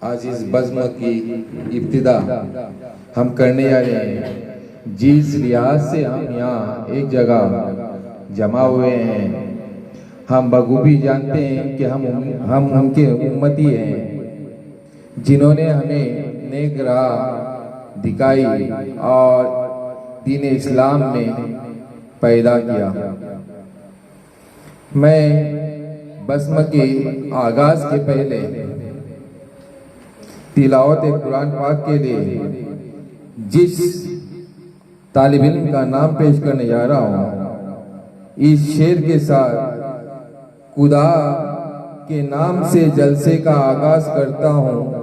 आज इस बज़्म की इब्तिदा हम करने जा रहे हैं। जिस लिहाज से हम यहाँ एक जगह जमा हुए हैं, हम बखूबी जानते हैं कि हम उनके उम्मती हैं जिन्होंने हमें नेक राह दिखाई और दीन इस्लाम में पैदा किया। मैं बज़्म के आगाज़ के पहले तिलावत कुरान पाक के लिए जिस तालिब इल्म का नाम पेश करने जा रहा हूँ, इस शेर के साथ खुदा के नाम से जलसे का आगाज करता हूँ,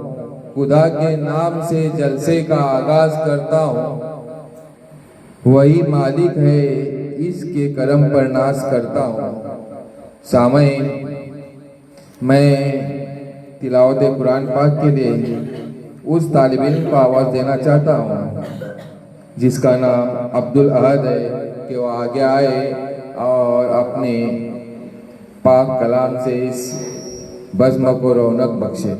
खुदा के नाम से जलसे का आगाज करता हूँ। वही मालिक है, इसके करम पर नाज करता हूँ। सामईन, मैं तिलावत कुरान पाक के लिए उस तालिब इल्म को आवाज़ देना चाहता हूँ जिसका नाम अब्दुल अहद है, कि वो आगे आए और अपने पाक कलाम से इस बज़्म को रौनक बख्शे।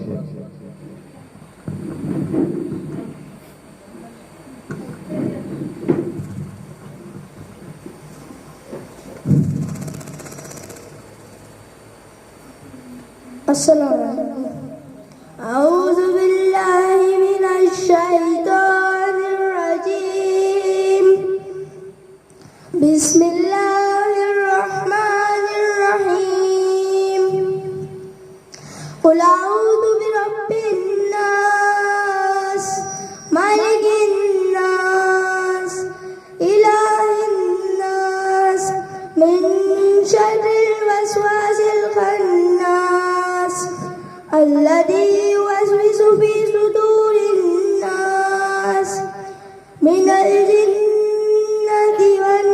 अऊज़ु बिल्लाहि मिनश शैतानिर रजीम। बिस्मिल्लाहिर रहमानिर रहीम। कुल अऊज़ु बिरब्बिन नास, मालिकिन नास, इलाहिन नास, मिन शर्रिल वस्वासिल खन्नास, अल्लज़ी युवस्विसु फी सुदूरिन नास, मिनल जिन्नति वन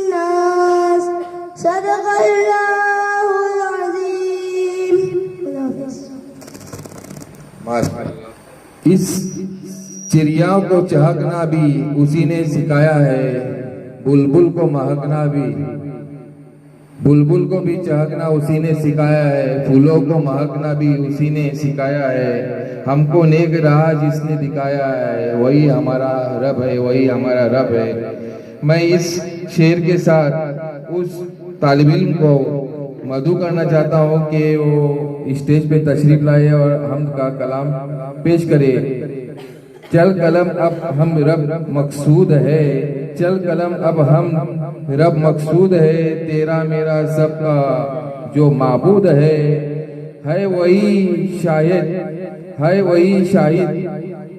नास। सदक़ल्लाहुल अज़ीम। इस चिड़िया को चहकना भी उसी ने सिखाया है, बुलबुल को महकना भी, बुलबुल को भी चहकना उसी ने सिखाया है, फूलों को महकना भी उसी ने सिखाया है। हमको नेक राह जिसने दिखाया है, वही हमारा रब है, वही हमारा रब है। मैं इस शेर के साथ उस तालिब इल्म को मदू करना चाहता हूँ कि वो स्टेज पे तशरीफ लाए और हम का कलाम पेश करे। चल कलम अब हम रब मकसूद है, चल कलम अब हम रब मकसूद है, तेरा मेरा सबका जो माबूद है वही शाहिद, है वही शाहिद,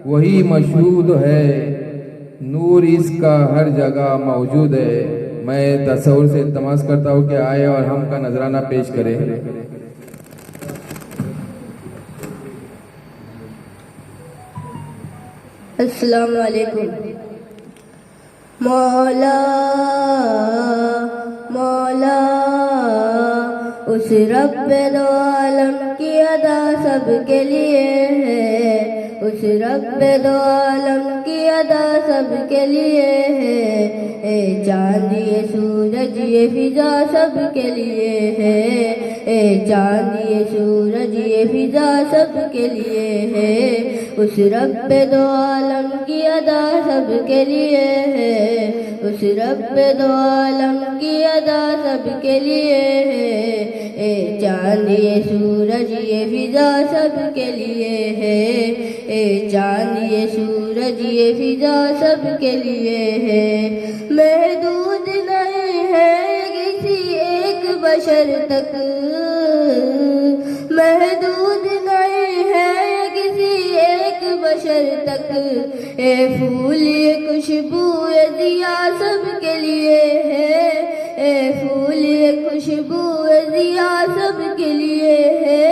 वही मशहूद है, नूर इसका हर जगह मौजूद है। मैं तसव्वुर से इल्तमास करता हूँ कि आए और हम का नजराना पेश करें। अस्सलाम वालेकुम। मौला मौला उस रब्बे दो आलम की अदा सबके लिए है, उस रब्बे दो आलम की अदा सबके लिए है। ए चांद ये सूरज ये फिजा सबके लिए है, ए चांद ये सूरज ये फिजा सबके लिए है। उस रब्बे दो आलम की अदा सबके लिए है, उस रब्बे दो आलम की अदा सबके लिए है। ए चांद ये सूरज ये फिजा सबके लिए है, ए चांद ये सूरज ये फिजा सबके लिए है। महदूद नहीं है किसी एक बशर तक, महदूद नहीं है किसी एक बशर तक। ए फूल ये खुशबू ये दिया सबके लिए है, ए फूल ये खुशबू ये दिया सबके लिए है।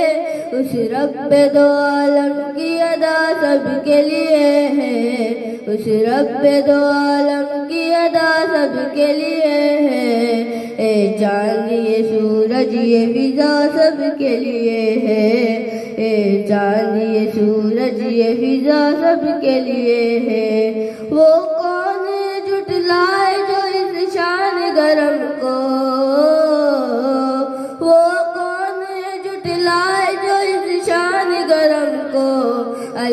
उस रब्बे दो आलम की अदा सबके लिए है, उस रब्बे दो आलम की अदा सबके लिए है। ए चांद ये सूरज ये फिजा सबके लिए है, ए चांद ये सूरज ये फिजा सबके लिए है। वो कौन जुटलाए जो इस शान गरम को, वो कौन जुटलाए जो इस शान गरम को।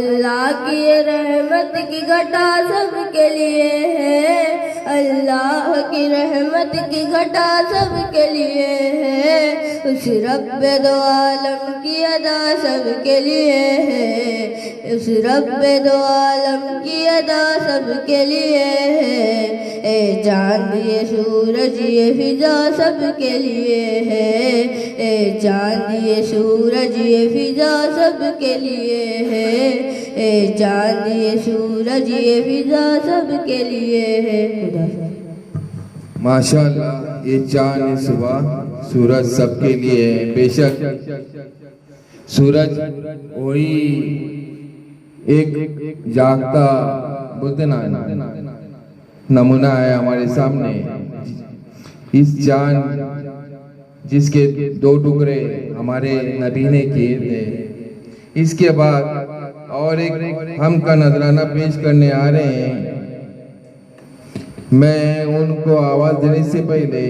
अल्लाह की ये रहमत की घटा सबके लिए है, अल्लाह की रहमत की घटा सबके लिए है। उस रब्बे दो आलम की अदा सबके लिए है, उस रब्बे दो आलम की अदा सबके लिए है। ए चांद ये सूरज ये फिजा सबके लिए है, ए चांद ये सूरज ये फिजा सबके लिए है, ए चांद ये सूरज ये फिजा सबके लिए है। माशाअल्लाह, ये चांद सुबह सूरज सबके लिए है। बेशक सूरज वही एक जागता बुद्धना नमूना है हमारे सामने। इस चांद जिसके दो टुकड़े हमारे नबी ने किए थे, इसके बाद और एक हम का नजराना पेश करने आ रहे हैं। मैं उनको आवाज देने से पहले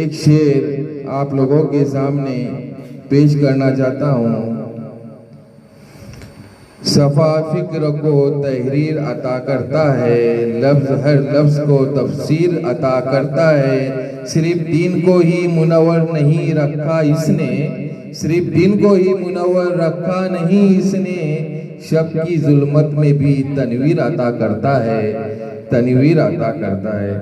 एक शेर आप लोगों के सामने पेश करना चाहता हूँ। सफा फिक्र को तहरीर अता करता है, लफ्ज हर लफ्ज को तफसीर अता करता है। सिर्फ दीन को ही मुनव्वर नहीं रखा इसने, सिर्फ दीन को ही मुनव्वर रखा नहीं इसने, शब की जुल्मत में भी तनवीर अता करता है, तनवीर अता करता है।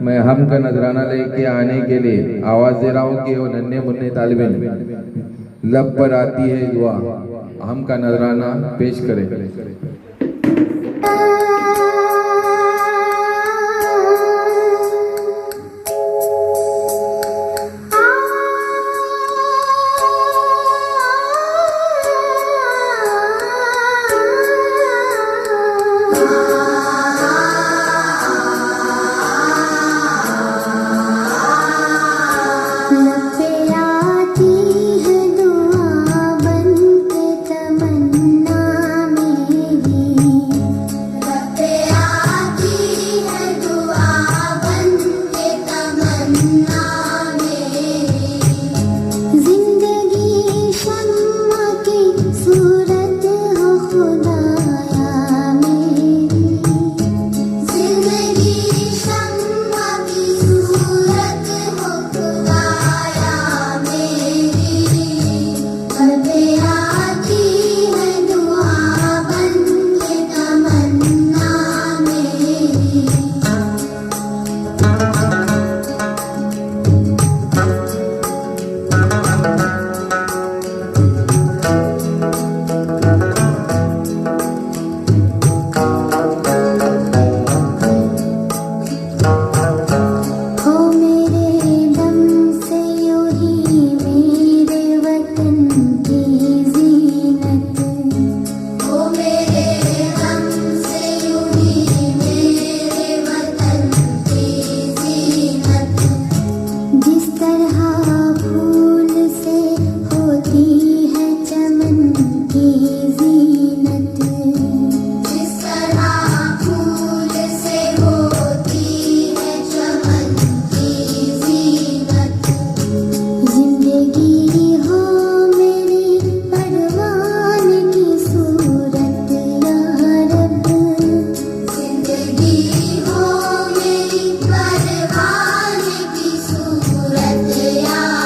मैं हम का नजराना लेके आने के लिए आवाज दे रहा हूँ कि वो नन्हे मुन्ने तालिबे लब पर आती है दुआ, हम का नजराना पेश करें। जिंदगी हो मेरी परवान की सूरत या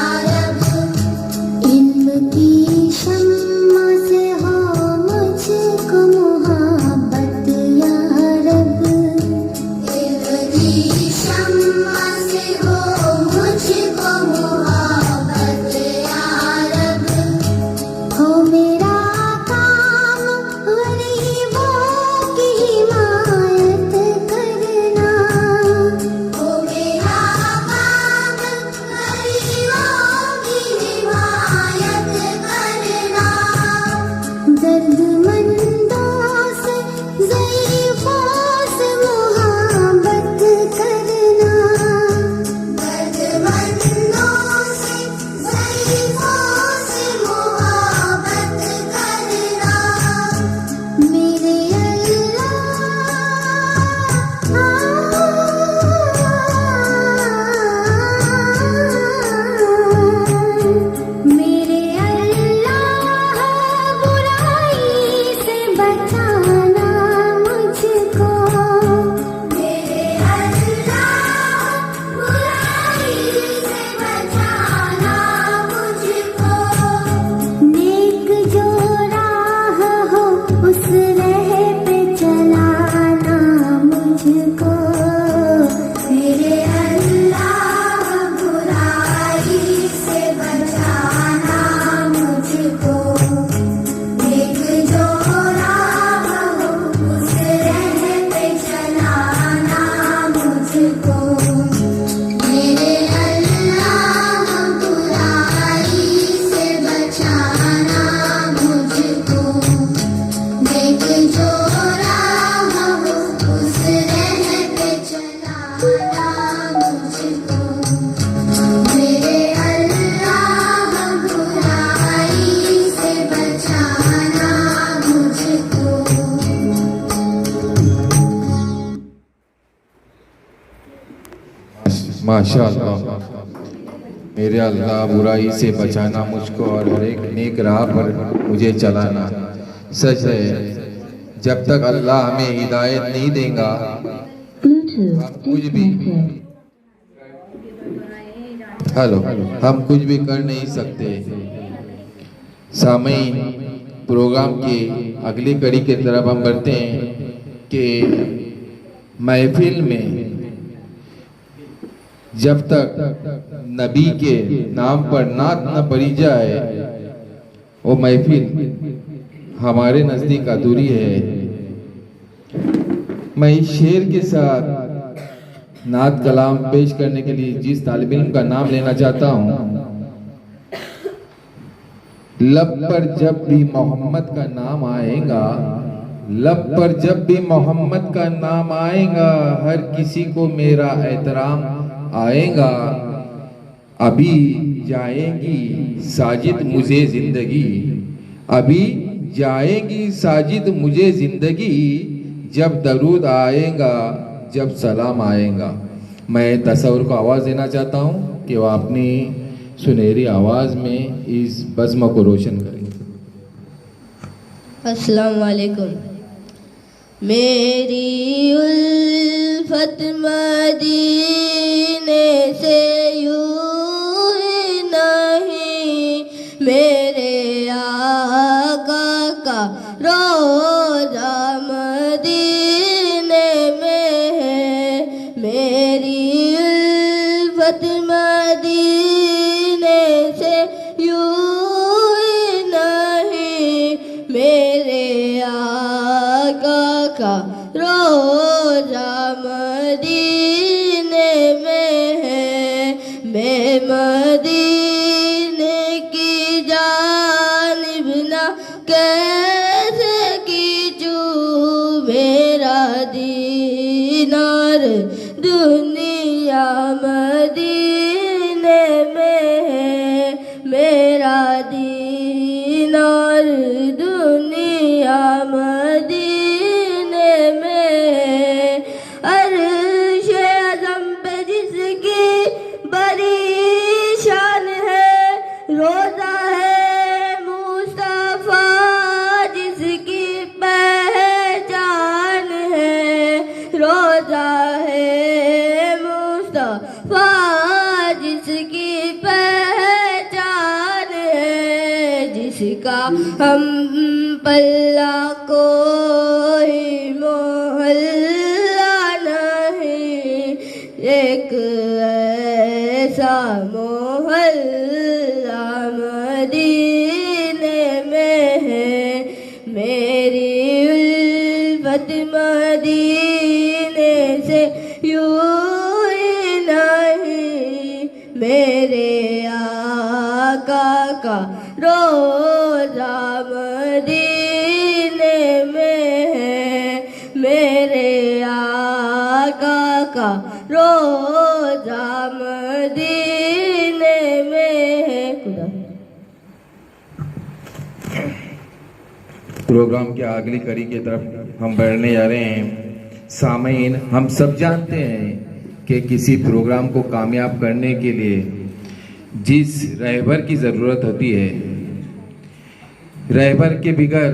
माशाअल्लाह। मेरे अल्लाह बुराई से बचाना मुझको और हर एक नेक राह पर मुझे चलाना। सच है, जब तक अल्लाह हमें हिदायत नहीं देगा हम कुछ भी कर नहीं सकते। सामईन, प्रोग्राम की अगली कड़ी की तरफ हम बढ़ते हैं कि महफिल में जब तक नबी के नाम पर नात न पड़ी जाए वो महफिल हमारे नज़दीक अधूरी है। मैं इस शेर के साथ नात कलाम पेश करने के लिए जिस तालिब इल्म का नाम लेना चाहता हूँ, लब पर जब भी मोहम्मद का नाम आएगा, लब पर जब भी मोहम्मद का नाम आएगा, हर किसी को मेरा एहतराम आएगा। अभी जाएगी साजिद मुझे जिंदगी, अभी जाएगी साजिद मुझे जिंदगी, जब दरूद आएगा, जब सलाम आएगा। मैं तसव्वुर को आवाज़ देना चाहता हूँ कि वह अपनी सुनहरी आवाज़ में इस बज़्म को रोशन करें। अस्सलाम वालेकुम। मेरी उल्फत मदीने से यूं ही नहीं, मेरे आका का रोज़ा मदीने में है। मेरी उल्फत मदीने से यूं ही नहीं, मेरे आका का रोज़ा मदीने में है। मैं मदीने की जानिब ना कैसे खींचूं, मेरा दीनार दुनिया मदीने में है। मेरा दीनार दुनिया मदीने में है। अर्श-ए आज़म पे जिसकी बड़ी शान है, रोज़ा है मुस्तफ़ा जिसकी पहचान है। रोज़ा है मुस्तफ़ा जिसकी पहचान है, जिसका हम पल्ला कोई मोहल्ला नहीं, एक ऐसा मोहल्ला मदीने में है। मेरी उल्फत मदीने से यूं ही नहीं, मेरे आका का रोज़ा मदीने में है। मेरे आका का रोज़ा मदीने में है। खुदा प्रोग्राम की अगली कड़ी की तरफ हम बढ़ने जा रहे हैं। सामईन, हम सब जानते हैं कि किसी प्रोग्राम को कामयाब करने के लिए जिस रहबर की ज़रूरत होती है, रहबर के बिगर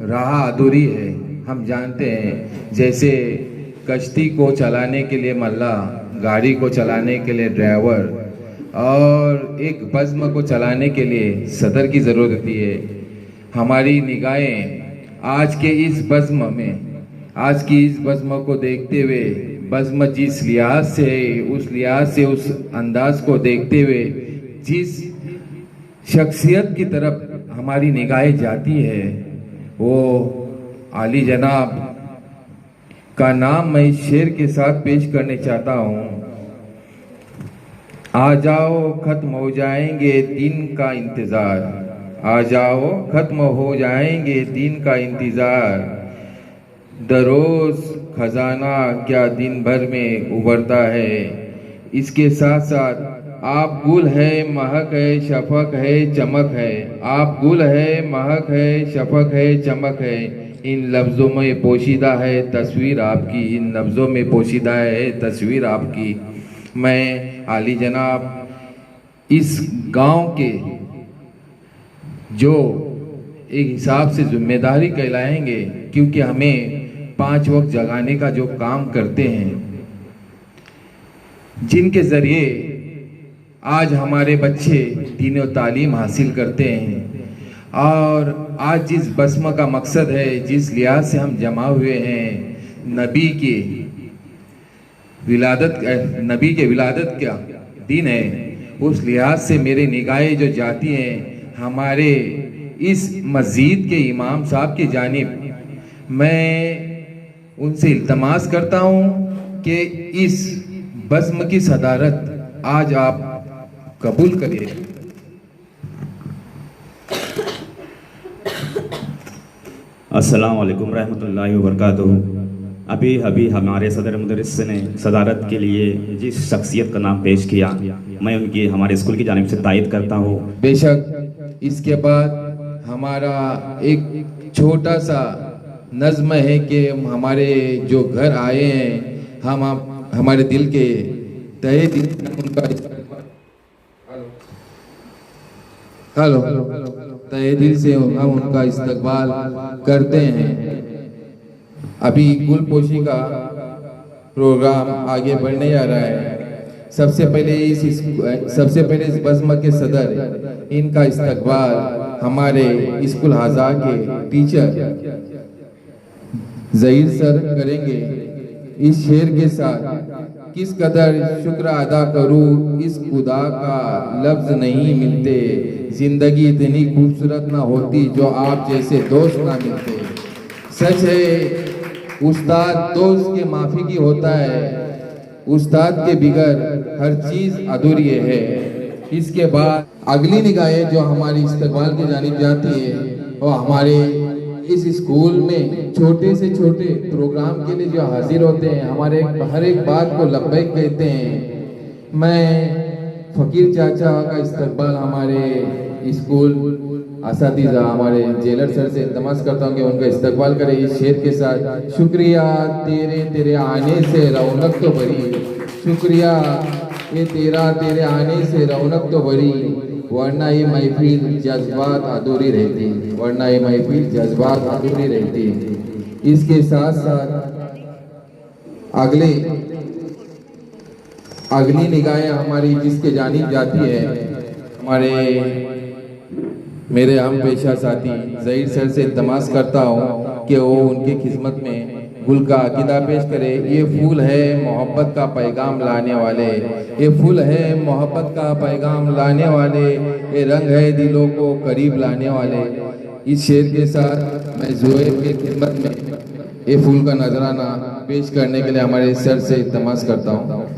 राह अधूरी है। हम जानते हैं जैसे कश्ती को चलाने के लिए मल्ला, गाड़ी को चलाने के लिए ड्राइवर और एक बज़्म को चलाने के लिए सदर की ज़रूरत होती है। हमारी निगाहें आज के इस बज़्म में, आज की इस बज़्म को देखते हुए, बज़्म जिस लिहाज से उस लिहाज से उस अंदाज को देखते हुए जिस शख्सियत की तरफ हमारी निगाहें जाती है, वो आली जनाब का नाम मैं इस शेर के साथ पेश करने चाहता हूँ। आ जाओ खत्म हो जाएंगे दिन का इंतज़ार, आ जाओ खत्म हो जाएंगे दिन का इंतज़ार, दरोज खजाना क्या दिन भर में उभरता है। इसके साथ साथ आप गुल है, महक है, शफक है, चमक है। आप गुल है, महक है, शफक है, चमक है। इन लफ्ज़ों में पोशीदा है तस्वीर आपकी, इन लफ्ज़ों में पोशीदा है तस्वीर आपकी। मैं आली जनाब इस गांव के जो एक हिसाब से जिम्मेदारी कहलाएंगे, क्योंकि हमें 5 वक्त जगाने का जो काम करते हैं, जिनके ज़रिए आज हमारे बच्चे दीन और तालीम हासिल करते हैं, और आज जिस बस्म का मकसद है, जिस लिहाज से हम जमा हुए हैं, नबी के विलादत का दिन है, उस लिहाज से मेरे निगाहें जो जाती हैं हमारे इस मस्जिद के इमाम साहब की जानिब, मैं उनसे इल्तमास करता हूँ कि इस बज़्म की सदारत आज आप कबूल करिए। अस्सलाम वालेकुम रहमतुल्लाहि व बरकातुहू। अभी हमारे सदर मुदर्रिस ने सदारत के लिए जिस शख्सियत का नाम पेश किया, मैं उनकी हमारे स्कूल की जानिब से तायद करता हूँ। बेशक इसके बाद हमारा एक छोटा सा नज़्म है कि हमारे जो घर आए हैं, हम हमारे दिल के तहे दिल उनका तहे दिल से हम उनका इस्तकबाल करते हैं। अभी गुलपोशी का प्रोग्राम आगे बढ़ने जा रहा है। सबसे पहले इस बज़्म के सदर इनका इस्तकबाल हमारे स्कूल हाजा के टीचर ज़हीर सर करेंगे। इस शेर के साथ, किस कदर शुक्र अदा करूँ इस खुदा का, लफ्ज़ नहीं मिलते, जिंदगी इतनी खूबसूरत ना होती जो आप जैसे दोस्त ना मिलते। सच है उस्ताद दोस्त के माफी की होता है, उस्ताद के बिगर हर चीज अधूरी है। इसके बाद अगली निगाहें जो हमारी इस्तकबाल की जानिब जाती है, और हमारे इस स्कूल में छोटे से छोटे प्रोग्राम के लिए जो हाजिर होते हैं, हमारे हर एक बात को लब्बैक कहते हैं। मैं फकीर चाचा का इस्तकबाल हमारे स्कूल असातिज़ा हमारे जेलर सर से इल्तमास करता हूँ कि उनका इस्तकबाल करें इस शेर के साथ। शुक्रिया तेरे आने से रौनक तो भरी, शुक्रिया ये तेरे आने से रौनक तो भरी, वरना ये महफिल जज्बात अधूरी रहती, वरना ये महफिल जज्बात अधूरी रहती। इसके साथ साथ अगली निगाहें हमारी जिसके जानिब जाती है, हमारे मेरे हम पेशा साथी ज़हीर सर से इल्तमास करता हूँ कि वो उनकी खिदमत में गुल का अकीदा पेश करे। ये फूल है मोहब्बत का पैगाम लाने वाले, ये फूल है मोहब्बत का पैगाम लाने वाले, ये रंग है दिलों को करीब लाने वाले। इस शेर के साथ मैं ज़ुहैर की खिदमत में ये फूल का नजराना पेश करने के लिए हमारे सर से इल्तमास करता हूँ।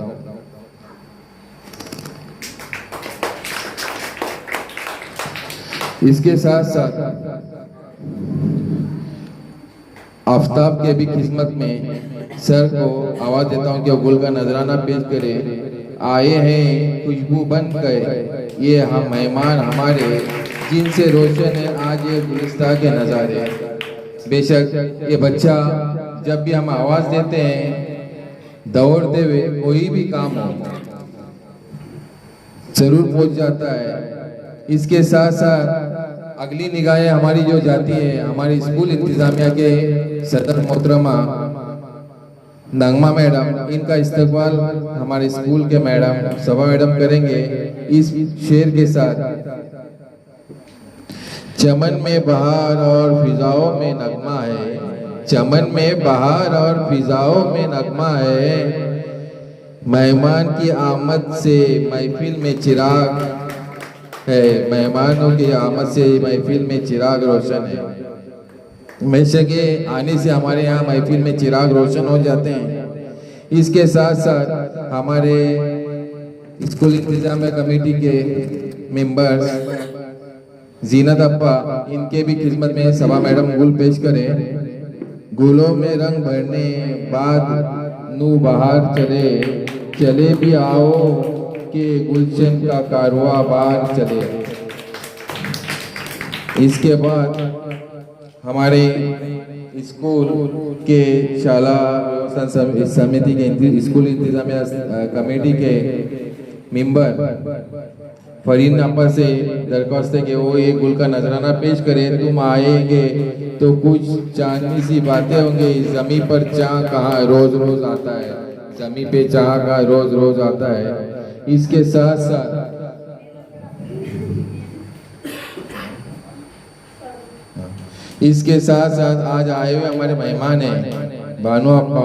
इसके साथ साथ आफ्ताब के भी खिदमत में सर को आवाज देता हूँ कि वो गुल का नजराना पेश करे। आए हैं खुशबू बन कर ये हम मेहमान हमारे, जिनसे रोशन है आज ये गुलिस्तान के नज़ारे। बेशक ये बच्चा जब भी हम आवाज देते हैं, दौड़ते हुए कोई भी काम हो जरूर पहुंच जाता है। इसके साथ साथ अगली निगाहें हमारी जो जाती है, हमारी स्कूल इंतजामिया के सदर मोहतरमा नगमा मैडम, इनका इस्तकबाल हमारे स्कूल के मैडम सबा मैडम करेंगे इस शेर के साथ। चमन में बहार और फिजाओं में नगमा है, चमन में बहार और फिजाओं में नगमा है, मेहमान की आमद से महफिल में चिराग है, मेहमानों की आमद से महफिल में चिराग रोशन है। हमेशा के आने से हमारे यहाँ महफिल में चिराग रोशन हो जाते हैं। इसके साथ साथ हमारे स्कूल इंतजामिया कमेटी के मेंबर्स जीनत अप्पा, इनके भी खिदमत में सबा मैडम गुल पेश करें। गुलों में रंग भरने बाद नू बहार चले भी आओ के गुलशन का कारवां बार चले। इसके बाद हमारे स्कूल के शाला व्यवस्था समिति के स्कूल इंतजामिया कमेटी के मेंबर फरीन आपा से दरख्वास्त है कि वो एक गुल का नजराना पेश करें। तुम आएंगे तो कुछ चांदनी सी बातें होंगी। जमी पर चाह कहाँ रोज रोज आता है, जमी पे चाह कहाँ रोज रोज आता है। इसके साथ साथ आज आए हुए हमारे मेहमान हैं बानो अप्पा,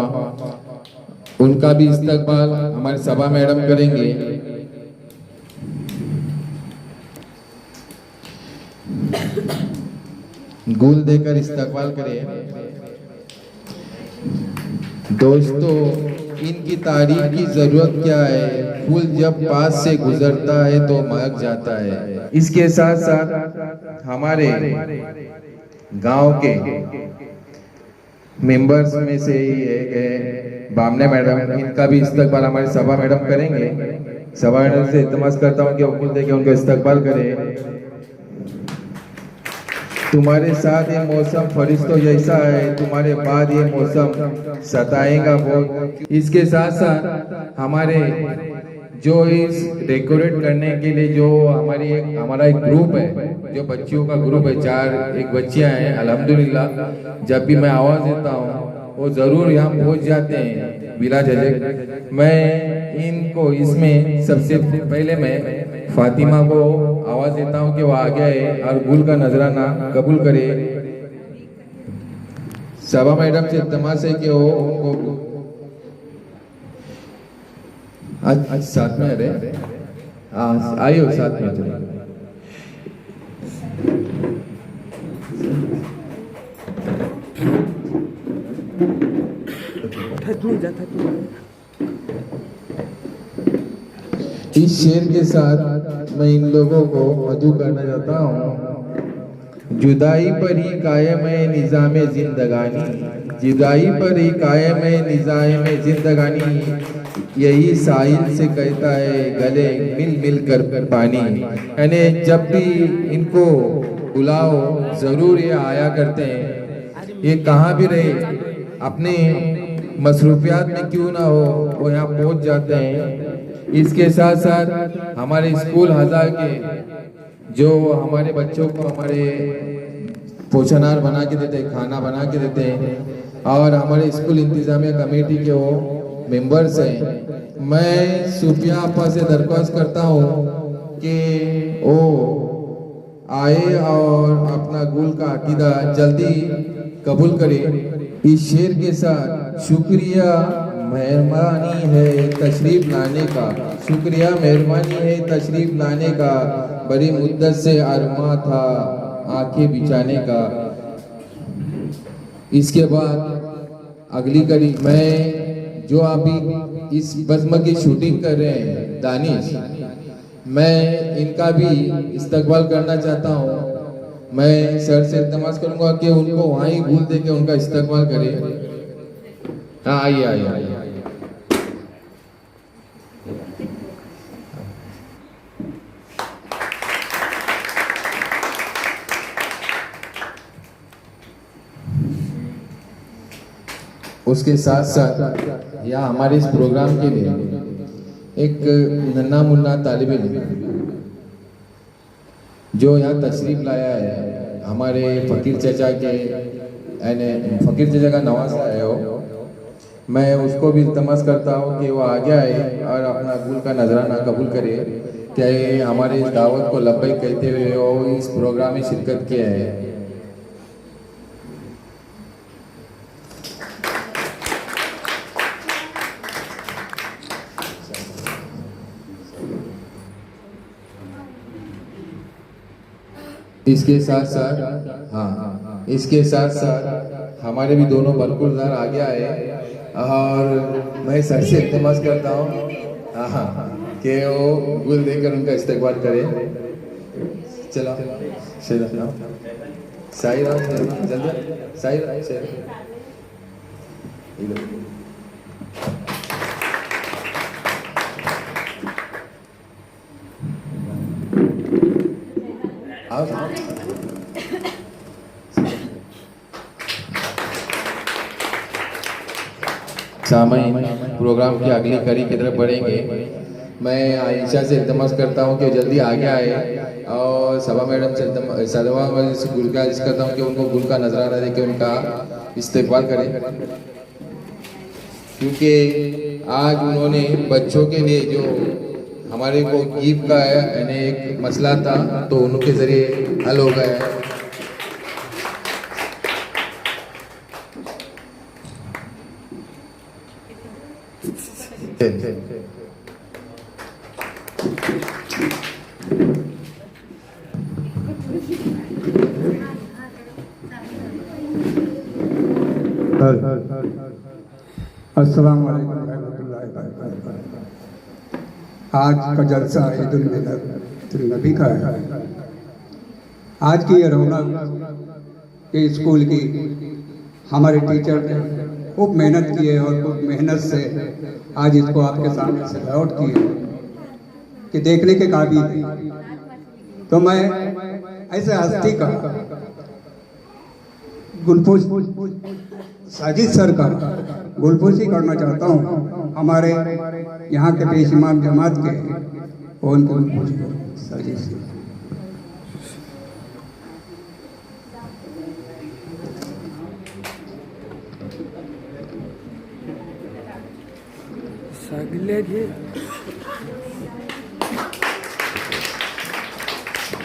उनका भी इस्तकबाल हमारे सभा मैडम करेंगे। गुल देकर इस्तकबाल करें। दोस्तों, इनकी तारीफ की जरूरत क्या है, फूल जब पास से गुजरता है तो महक जाता है। इसके साथ साथ हमारे गांव के मेंबर्स में से ही एक बामने मैडम, इनका भी इस्तकबाल हमारी सभा मैडम करेंगे। सभा मैडम से इल्तमास करता हूँ कि वो फूल देकर उनका इस्तकबाल करें। तुम्हारे साथ ये मौसम फरिश्तों जैसा है, तुम्हारे बाद ये मौसम सताएगा बहुत। इसके साथ साथ हमारे जो इस डेकोरेट करने के लिए जो हमारा एक ग्रुप है, जो बच्चियों का ग्रुप है, एक बच्चियां हैं अल्हम्दुलिल्लाह। जब भी मैं आवाज देता हूँ वो जरूर यहाँ पहुंच जाते हैं बिला झिझक। मैं इनको इसमें सबसे पहले मैं फातिमा को आवाज देता हूँ कि वो आ गया है और गुल का नजराना कबूल करे। सभा मैडम से इल्तमास है कि वो उनको आज साथ में रहे, आइयो साथ में चलो। इस शेर के साथ मैं इन लोगों को मधु करना चाहता हूँ। जुदाई पर ही कायम है निज़ामे जिंदगानी, जुदाई पर ही कायम है निज़ामे जिंदगानी। यही साहिल से कहता है गले मिल मिल कर पानी। यानी जब भी इनको बुलाओ जरूर ये आया करते हैं। ये कहाँ भी रहे, अपने मसरूफियात में क्यों ना हो, वो यहाँ पहुँच जाते हैं। इसके साथ साथ हमारे स्कूल हजार के जो हमारे बच्चों को हमारे पोषणाहार बना के देते हैं, खाना बना के देते हैं, और हमारे स्कूल इंतजामिया कमेटी के वो मेंबर्स हैं। मैं सूफिया आपा से दरख्वास्त करता हूँ कि वो आए और अपना गुल का अकीदा जल्दी कबूल करे। इस शेर के साथ शुक्रिया मेहरबानी है तशरीफ लाने का, शुक्रिया मेहरबानी है तशरीफ लाने का, बड़ी मुद्दत से अरमा था आंखें बिछाने का। इसके बाद अगली कड़ी मैं जो अभी इस बज़्म की शूटिंग कर रहे हैं दानिश, मैं इनका भी इस्तकबाल करना चाहता हूँ। मैं सर से इल्तमास करूंगा कि उनको वहाँ ही भूल दे के उनका इस्तकबाल करें। हाँ आइए आइए आइए। उसके साथ साथ यहाँ हमारे इस प्रोग्राम के लिए एक नन्ना मुन्ना तालिब इल्म जो यहाँ तशरीफ लाया है, हमारे फकीर चचा के यानी फकीर चचा का नवासा है वो। मैं उसको भी इल्तमास करता हूँ कि वो आ गया है और अपना गुल का नजराना कबूल करे। क्या हमारे इस दावत को लब्बैक कहते हुए वो इस प्रोग्राम में शिरकत किया है। इसके साथ साथ इसके साथ साथ हमारे भी दोनों बरकुरदार आ गया है और मैं सर से इल्तमास करता हूँ कि वो गुल देकर उनका इस्तकबाल करे। चलो साई राम जल्दी साई राम सामईन प्रोग्राम की अगली कड़ी की तरफ बढ़ेंगे। मैं आयशा से इल्तमस करता हूँ कि जल्दी आगे आए और सभा मैडम से सदवा गुलगारिश करता हूँ कि उनको गुल का नजराना दे के उनका इस्तेकबाल करें, क्योंकि आज उन्होंने बच्चों के लिए जो हमारे को गिफ्ट का है यानी एक मसला था तो उनके जरिए हल हो गया है। अस्सलाम वालेकुम रहमतुल्लाहि व बरकातहू। आज का जलसा ईदुल मिलाद नबी का है। आज की ये रौनक ये स्कूल की हमारे टीचर ने खूब मेहनत की है और खूब मेहनत से आज इसको आपके सामने सजावट की है कि देखने के काबिल है। तो मैं ऐसे हस्ती का गुलपोश साजिद सर का गुलपोशी करना चाहता हूँ। हमारे यहाँ के पेश इमाम जमात के और उनको गुलपोश साजिद सर।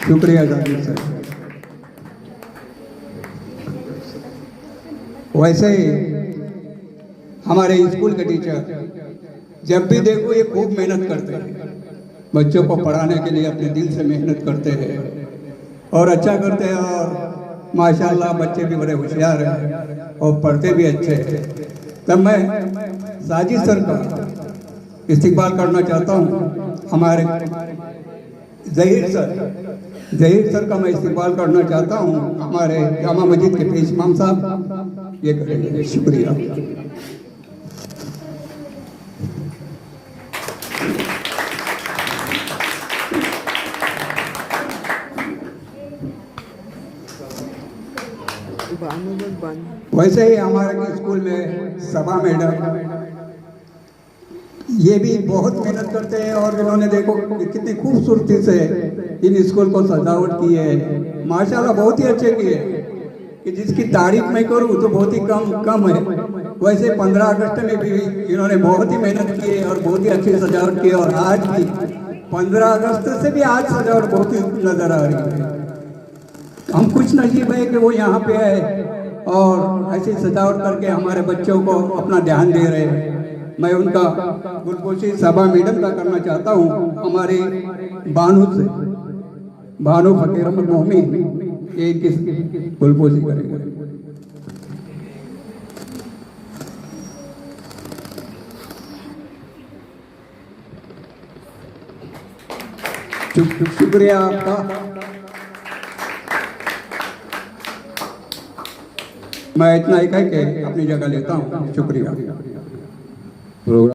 शुक्रिया साजिद सर। वैसे ही हमारे स्कूल के टीचर जब भी देखो ये खूब मेहनत करते हैं, बच्चों को पढ़ाने के लिए अपने दिल से मेहनत करते हैं और अच्छा करते हैं और माशाल्लाह बच्चे भी बड़े होशियार हैं और पढ़ते भी अच्छे हैं। तब मैं साजिद सर का इस्तेकबाल करना चाहता हूँ। हमारे जहीर सर का मैं इस्तेकबाल करना चाहता हूँ। हमारे जामा मस्जिद के पेश इमाम साहब ये करेंगे। शुक्रिया। वैसे ही हमारे स्कूल में सभा मैडम ये भी बहुत मेहनत करते हैं और इन्होंने देखो कितनी खूबसूरती से इन स्कूल को सजावट की है। माशाल्लाह बहुत ही अच्छे किए कि जिसकी तारीफ मैं करूँ तो बहुत ही कम है। वैसे 15 अगस्त में भी इन्होंने बहुत ही मेहनत की है और बहुत ही अच्छी सजावट की है और आज भी 15 अगस्त से भी आज सजावट बहुत ही नजर आ रही है। हम खुश नसीब है कि वो यहाँ पे आए और ऐसी सजावट करके हमारे बच्चों को अपना ध्यान दे रहे हैं। मैं उनका गुलपोशी सभा मैडम का करना चाहता हूँ। हमारे बानू फकीर अहमद मोहम्मद ये इनकी गुलपोशी करेंगे। शुक्रिया आपका। मैं इतना ही कह के अपनी जगह लेता हूँ। शुक्रिया।